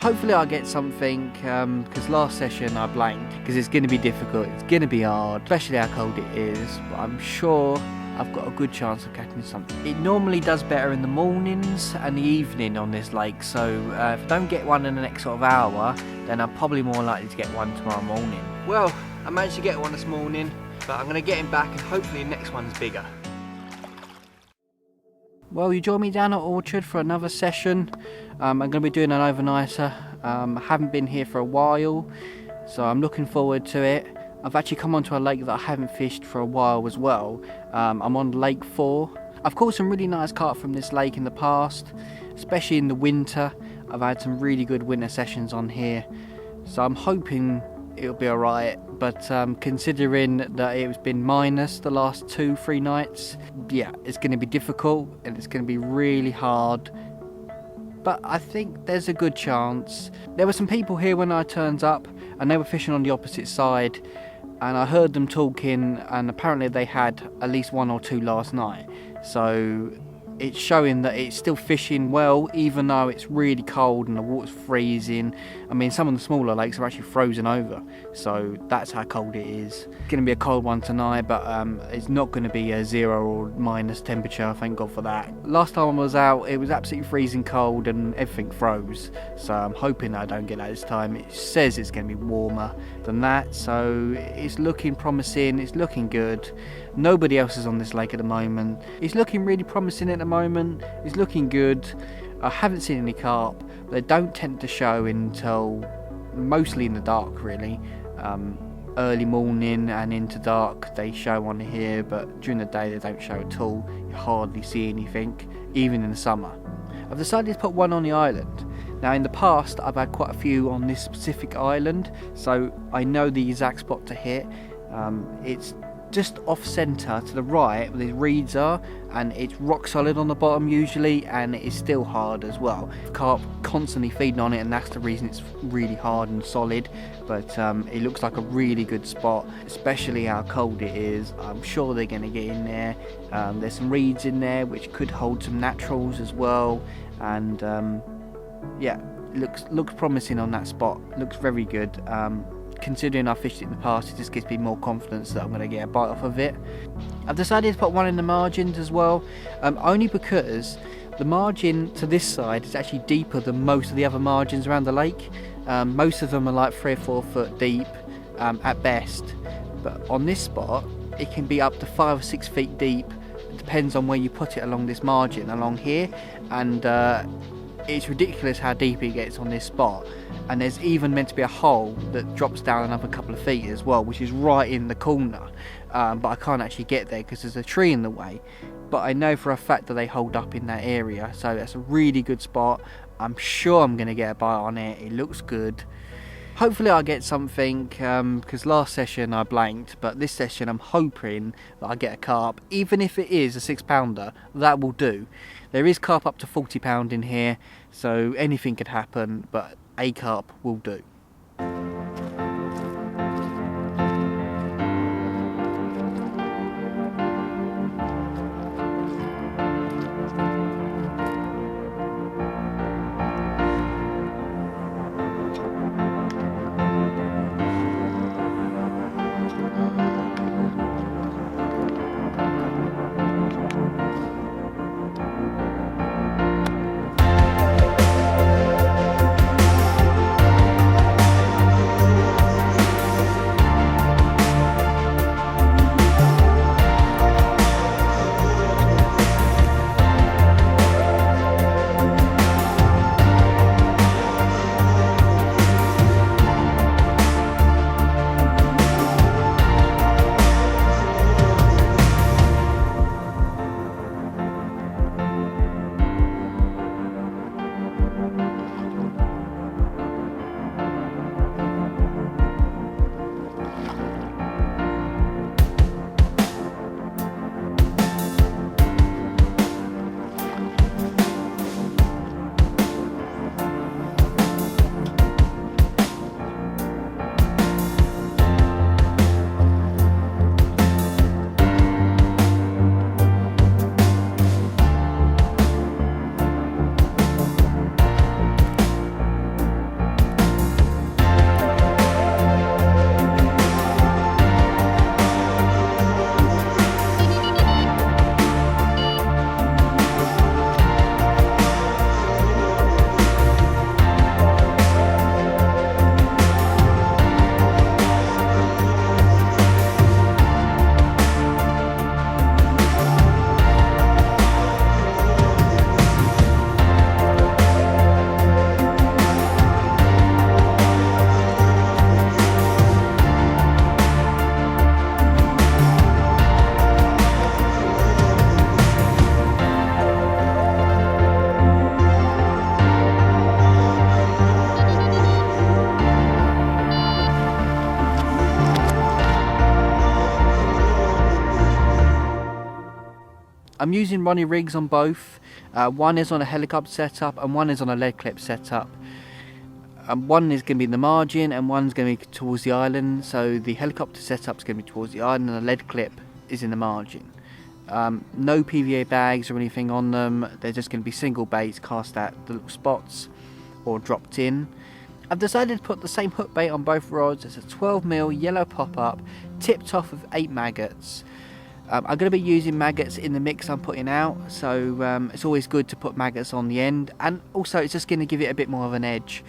Hopefully I'll get something, because last session I blanked, because it's going to be difficult, it's going to be hard, especially how cold it is, but I'm sure I've got a good chance of catching something. It normally does better in the mornings and the evening on this lake, so if I don't get one in the next sort of hour, then I'm probably more likely to get one tomorrow morning. Well, I managed to get one this morning, but I'm going to get him back and hopefully the next one's bigger. Well, you join me down at Orchard for another session. I'm going to be doing an overnighter. I haven't been here for a while, so I'm looking forward to it. I've actually come onto a lake that I haven't fished for a while as well. I'm on Lake 4. I've caught some really nice carp from this lake in the past, especially in the winter. I've had some really good winter sessions on here, so I'm hoping it'll be alright, but considering that it's been minus the last 2-3 nights, yeah, it's going to be difficult and it's going to be really hard, but I think there's a good chance. There were some people here when I turned up and they were fishing on the opposite side, and I heard them talking, and apparently they had at least 1 or 2 last night, so it's showing that it's still fishing well, even though it's really cold and the water's freezing. I mean, some of the smaller lakes are actually frozen over, so that's how cold it is. It's going to be a cold one tonight, but it's not going to be a 0 or minus temperature, thank God for that. Last time I was out, it was absolutely freezing cold and everything froze, so I'm hoping I don't get that this time. It says it's going to be warmer than that, so it's looking promising, it's looking good. Nobody else is on this lake at the moment. It's looking really promising at the moment. It's looking good. I haven't seen any carp. They don't tend to show until mostly in the dark, really. Early morning and into dark they show on here, but during the day they don't show at all. You hardly see anything, even in the summer. I've decided to put one on the island. Now, in the past I've had quite a few on this specific island, so I know the exact spot to hit. It's just off centre to the right where the reeds are, and it's rock solid on the bottom usually, and it's still hard as well. Carp constantly feeding on it, and that's the reason it's really hard and solid, but it looks like a really good spot, especially how cold it is. I'm sure they're going to get in there. There's some reeds in there which could hold some naturals as well, and yeah, looks promising on that spot. Looks very good. Considering I've fished it in the past, it just gives me more confidence that I'm going to get a bite off of it. I've decided to put one in the margins as well, only because the margin to this side is actually deeper than most of the other margins around the lake. Most of them are like 3 or 4 foot deep at best, but on this spot it can be up to 5 or 6 feet deep. It depends on where you put it along this margin, along here, and it's ridiculous how deep it gets on this spot. And there's even meant to be a hole that drops down another couple of feet as well, which is right in the corner, but I can't actually get there because there's a tree in the way. But I know for a fact that they hold up in that area, so that's a really good spot. I'm sure I'm going to get a bite on it. It looks good. Hopefully I'll get something, because last session I blanked, but this session I'm hoping that I get a carp. Even if it is a 6-pounder, that will do. There is carp up to 40 pound in here, so anything could happen, but a carp will do. I'm using Ronnie rigs on both. One is on a helicopter setup and one is on a lead clip setup. One is going to be in the margin and one's going to be towards the island. So the helicopter setup is going to be towards the island and the lead clip is in the margin. No PVA bags or anything on them. They're just going to be single baits cast at the little spots or dropped in. I've decided to put the same hook bait on both rods. It's a 12mm yellow pop-up tipped off of 8 maggots. I'm going to be using maggots in the mix I'm putting out, so it's always good to put maggots on the end, and also it's just going to give it a bit more of an edge.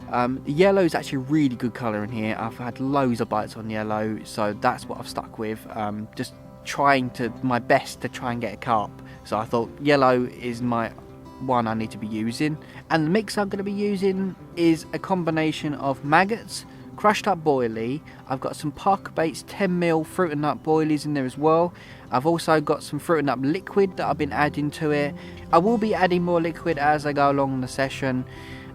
The yellow is actually a really good colour in here. I've had loads of bites on yellow, so that's what I've stuck with. Just trying my best to try and get a carp. So I thought yellow is my one I need to be using. And the mix I'm going to be using is a combination of maggots, crushed up boilie. I've got some Parker Baits 10mm fruit and nut boilies in there as well. I've also got some fruit and nut liquid that I've been adding to it. I will be adding more liquid as I go along the session.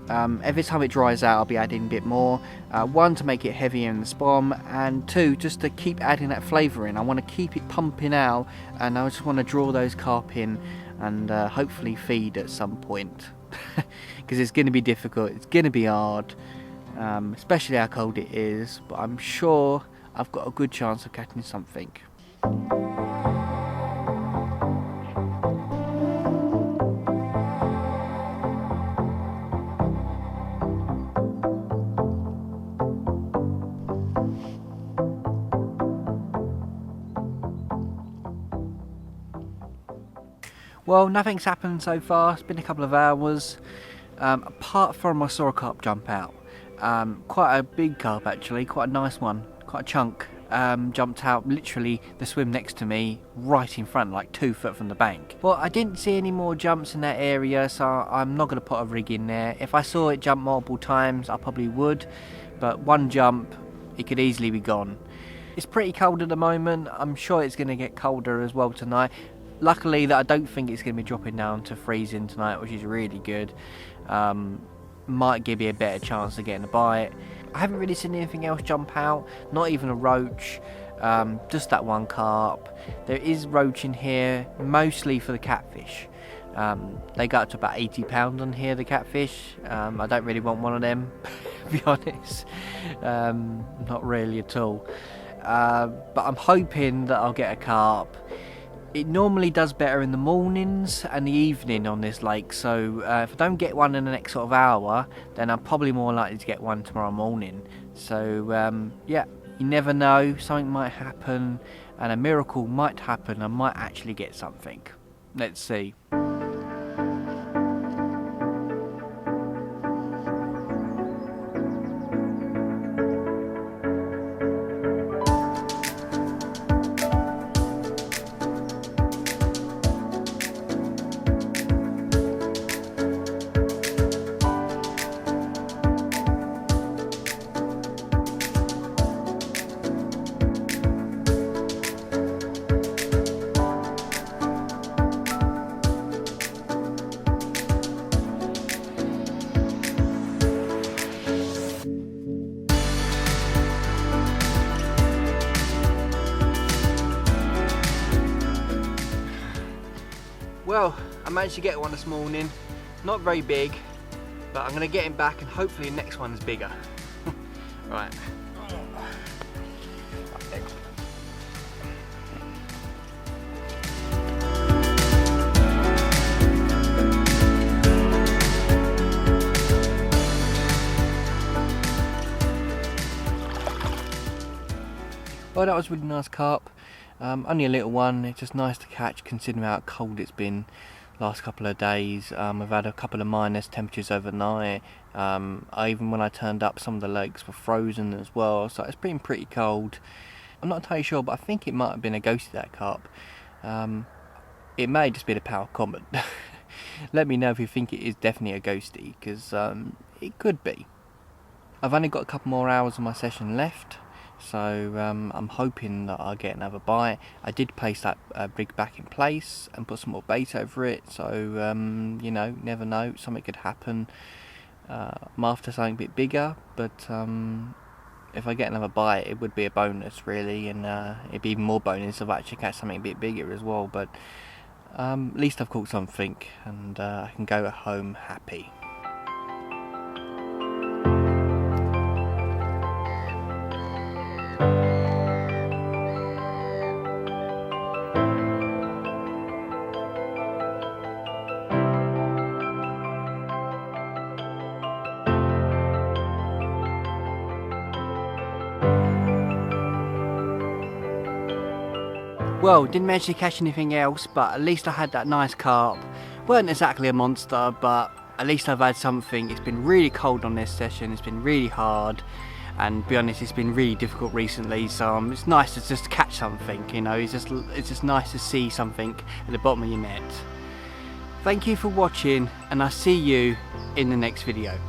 Every time it dries out I'll be adding a bit more. One, to make it heavier in the spom, and two, just to keep adding that flavour in. I want to keep it pumping out, and I just want to draw those carp in and hopefully feed at some point. Because it's going to be difficult, it's going to be hard, especially how cold it is, but I'm sure I've got a good chance of catching something. Well, nothing's happened so far. It's been a couple of hours. Apart from I saw a carp jump out. Quite a big carp actually, quite a nice one, quite a chunk. Jumped out literally the swim next to me, right in front, like 2 foot from the bank. Well, I didn't see any more jumps in that area, so I'm not going to put a rig in there. If I saw it jump multiple times, I probably would, but one jump, it could easily be gone. It's pretty cold at the moment. I'm sure it's going to get colder as well tonight. Luckily that I don't think it's going to be dropping down to freezing tonight, which is really good. Might give me a better chance of getting a bite. I haven't really seen anything else jump out, not even a roach, just that one carp. There is roach in here, mostly for the catfish. They go up to about £80 on here, the catfish. I don't really want one of them, to be honest. Not really at all. But I'm hoping that I'll get a carp. It normally does better in the mornings and the evening on this lake, so if I don't get one in the next sort of hour, then I'm probably more likely to get one tomorrow morning. So yeah, you never know, something might happen and a miracle might happen. I might actually get something. Let's see. Well, I managed to get one this morning. Not very big, but I'm going to get him back and hopefully the next one is bigger. Right. Well, that was a really nice carp. Only a little one. It's just nice to catch considering how cold it's been last couple of days. We've had a couple of minus temperatures overnight. Even when I turned up, some of the lakes were frozen as well, so it's been pretty cold. I'm not entirely sure, but I think it might have been a ghosty, that carp. It may just be the power comment. Let me know if you think it is definitely a ghosty, because it could be. I've only got a couple more hours of my session left, so I'm hoping that I'll get another bite. I did place that rig back in place and put some more bait over it, so you know, never know, something could happen. I'm after something a bit bigger, but if I get another bite it would be a bonus really, and it'd be even more bonus if I actually catch something a bit bigger as well. But At least I've caught something, and I can go home happy. Well, didn't manage to catch anything else, but at least I had that nice carp. Weren't exactly a monster, but at least I've had something. It's been really cold on this session, it's been really hard, and to be honest, it's been really difficult recently, so it's nice to just catch something, you know, it's just nice to see something at the bottom of your net. Thank you for watching, and I'll see you in the next video.